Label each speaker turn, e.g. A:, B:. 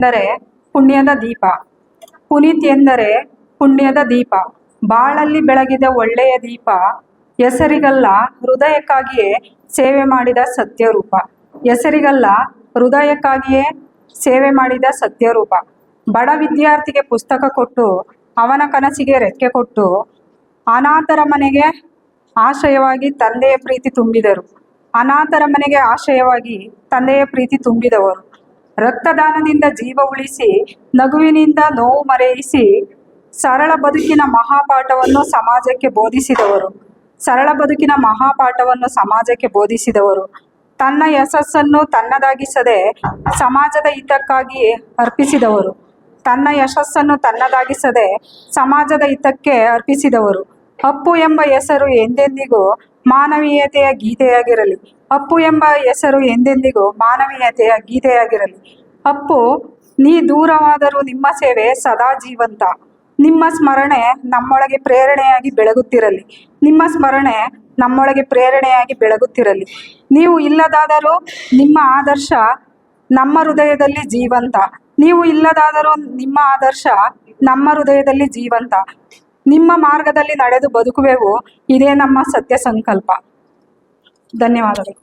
A: ಎಂದರೆ ಪುಣ್ಯದ ದೀಪ. ಪುನೀತ್ ಎಂದರೆ ಪುಣ್ಯದ ದೀಪ. ಬಾಳಲ್ಲಿ ಬೆಳಗಿದ ಒಳ್ಳೆಯ ದೀಪ. ಹೆಸರಿಗಲ್ಲ ಹೃದಯಕ್ಕಾಗಿಯೇ ಸೇವೆ ಮಾಡಿದ ಸತ್ಯರೂಪ. ಹೆಸರಿಗಲ್ಲ ಹೃದಯಕ್ಕಾಗಿಯೇ ಸೇವೆ ಮಾಡಿದ ಸತ್ಯರೂಪ. ಬಡ ವಿದ್ಯಾರ್ಥಿಗೆ ಪುಸ್ತಕ ಕೊಟ್ಟು ಅವನ ಕನಸಿಗೆ ರೆಕ್ಕೆ ಕೊಟ್ಟು ಅನಾಥರ ಮನೆಗೆ ಆಶ್ರಯವಾಗಿ ತಂದೆಯ ಪ್ರೀತಿ ತುಂಬಿದರು. ಅನಾಥರ ಮನೆಗೆ ಆಶ್ರಯವಾಗಿ ತಂದೆಯ ಪ್ರೀತಿ ತುಂಬಿದವರು. ರಕ್ತದಾನದಿಂದ ಜೀವ ಉಳಿಸಿ ನಗುವಿನಿಂದ ನೋವು ಮರೆಯಿಸಿ ಸರಳ ಬದುಕಿನ ಮಹಾಪಾಠವನ್ನು ಸಮಾಜಕ್ಕೆ ಬೋಧಿಸಿದವರು. ಸರಳ ಬದುಕಿನ ಮಹಾಪಾಠವನ್ನು ಸಮಾಜಕ್ಕೆ ಬೋಧಿಸಿದವರು. ತನ್ನ ಯಶಸ್ಸನ್ನು ತನ್ನದಾಗಿಸದೆ ಸಮಾಜದ ಹಿತಕ್ಕಾಗಿ ಅರ್ಪಿಸಿದವರು. ತನ್ನ ಯಶಸ್ಸನ್ನು ತನ್ನದಾಗಿಸದೆ ಸಮಾಜದ ಹಿತಕ್ಕೆ ಅರ್ಪಿಸಿದವರು. ಅಪ್ಪು ಎಂಬ ಹೆಸರು ಎಂದೆಂದಿಗೂ ಮಾನವೀಯತೆಯ ಗೀತೆಯಾಗಿರಲಿ. ಅಪ್ಪು ಎಂಬ ಹೆಸರು ಎಂದೆಂದಿಗೂ ಮಾನವೀಯತೆಯ ಗೀತೆಯಾಗಿರಲಿ. ಅಪ್ಪು, ನೀ ದೂರವಾದರೂ ನಿಮ್ಮ ಸೇವೆ ಸದಾ ಜೀವಂತ. ನಿಮ್ಮ ಸ್ಮರಣೆ ನಮ್ಮೊಳಗೆ ಪ್ರೇರಣೆಯಾಗಿ ಬೆಳಗುತ್ತಿರಲಿ. ನಿಮ್ಮ ಸ್ಮರಣೆ ನಮ್ಮೊಳಗೆ ಪ್ರೇರಣೆಯಾಗಿ ಬೆಳಗುತ್ತಿರಲಿ. ನೀವು ಇಲ್ಲದಾದರೂ ನಿಮ್ಮ ಆದರ್ಶ ನಮ್ಮ ಹೃದಯದಲ್ಲಿ ಜೀವಂತ. ನೀವು ಇಲ್ಲದಾದರೂ ನಿಮ್ಮ ಆದರ್ಶ ನಮ್ಮ ಹೃದಯದಲ್ಲಿ ಜೀವಂತ. ನಿಮ್ಮ ಮಾರ್ಗದಲ್ಲಿ ನಡೆದು ಬದುಕುವೆವು. ಇದೇ ನಮ್ಮ ಸತ್ಯ ಸಂಕಲ್ಪ. ಧನ್ಯವಾದಗಳು.